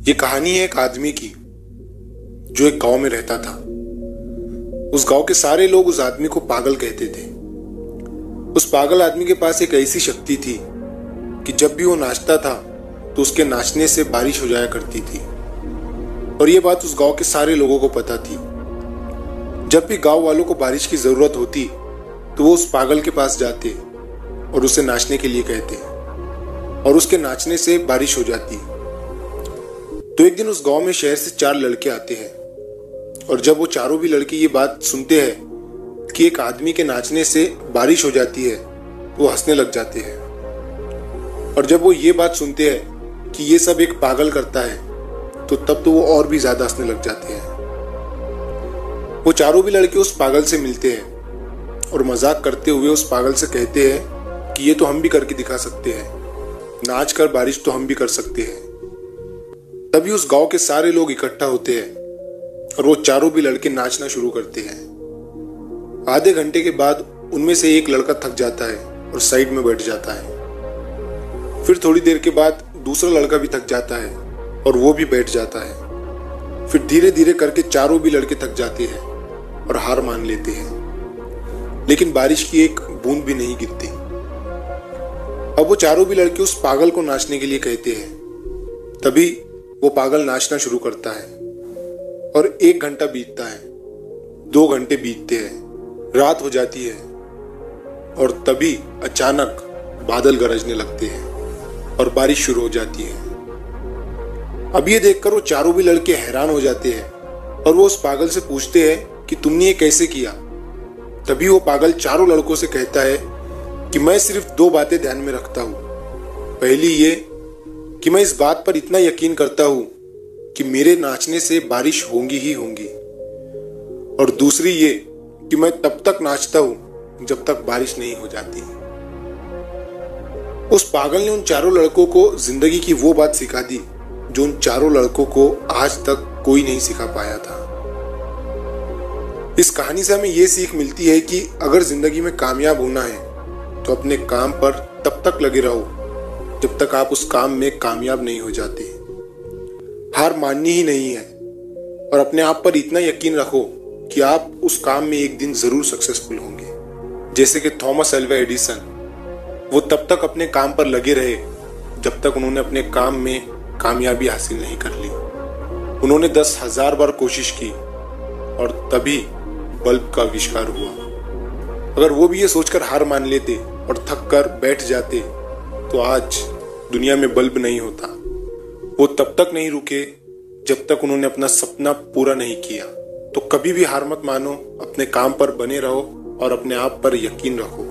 ये कहानी है एक आदमी की जो एक गांव में रहता था। उस गांव के सारे लोग उस आदमी को पागल कहते थे। उस पागल आदमी के पास एक ऐसी शक्ति थी कि जब भी वो नाचता था तो उसके नाचने से बारिश हो जाया करती थी। और ये बात उस गांव के सारे लोगों को पता थी। जब भी गांव वालों को बारिश की जरूरत होती तो वो उस पागल के पास जाते और उसे नाचने के लिए कहते और उसके नाचने से बारिश हो जाती। तो एक दिन उस गांव में शहर से 4 लड़के आते हैं और जब वो चारों भी लड़के ये बात सुनते हैं कि एक आदमी के नाचने से बारिश हो जाती है तो वो हंसने लग जाते हैं। और जब वो ये बात सुनते हैं कि ये सब एक पागल करता है तो तब तो वो और भी ज्यादा हंसने लग जाते हैं। वो चारों भी लड़के उस पागल से मिलते हैं और मजाक करते हुए उस पागल से कहते हैं कि ये तो हम भी करके दिखा सकते हैं, नाच कर बारिश तो हम भी कर सकते हैं। तभी उस गांव के सारे लोग इकट्ठा होते हैं और वो चारों भी लड़के नाचना शुरू करते हैं। आधे घंटे के बाद उनमें से एक लड़का थक जाता है और साइड में बैठ जाता है। फिर थोड़ी देर के बाद दूसरा लड़का भी थक जाता है और वो भी बैठ जाता है। फिर धीरे धीरे करके चारों भी लड़के थक जाते हैं और हार मान लेते हैं, लेकिन बारिश की एक बूंद भी नहीं गिरती। अब वो चारों भी लड़के उस पागल को नाचने के लिए कहते हैं। तभी वो पागल नाचना शुरू करता है और 1 घंटा बीतता है, 2 घंटे बीतते हैं, रात हो जाती है और तभी अचानक बादल गरजने लगते हैं और बारिश शुरू हो जाती है। अब ये देखकर वो चारों भी लड़के हैरान हो जाते हैं और वो उस पागल से पूछते हैं कि तुमने ये कैसे किया। तभी वो पागल चारों लड़कों से कहता है कि मैं सिर्फ 2 बातें ध्यान में रखता हूं। पहली ये कि मैं इस बात पर इतना यकीन करता हूं कि मेरे नाचने से बारिश होंगी ही होंगी, और दूसरी ये कि मैं तब तक नाचता हूं जब तक बारिश नहीं हो जाती। उस पागल ने उन चारों लड़कों को जिंदगी की वो बात सिखा दी जो उन चारों लड़कों को आज तक कोई नहीं सिखा पाया था। इस कहानी से हमें ये सीख मिलती है कि अगर जिंदगी में कामयाब होना है तो अपने काम पर तब तक लगे रहो जब तक आप उस काम में कामयाब नहीं हो जाते। हार माननी ही नहीं है और अपने आप पर इतना यकीन रखो कि आप उस काम में एक दिन जरूर सक्सेसफुल होंगे। जैसे कि थॉमस अल्वा एडिसन, वो तब तक अपने काम पर लगे रहे जब तक उन्होंने अपने काम में कामयाबी हासिल नहीं कर ली। उन्होंने 10,000 बार कोशिश की और तभी बल्ब का आविष्कार हुआ। अगर वो भी ये सोचकर हार मान लेते और थक कर बैठ जाते तो आज दुनिया में बल्ब नहीं होता। वो तब तक नहीं रुके जब तक उन्होंने अपना सपना पूरा नहीं किया। तो कभी भी हार मत मानो, अपने काम पर बने रहो और अपने आप पर यकीन रखो।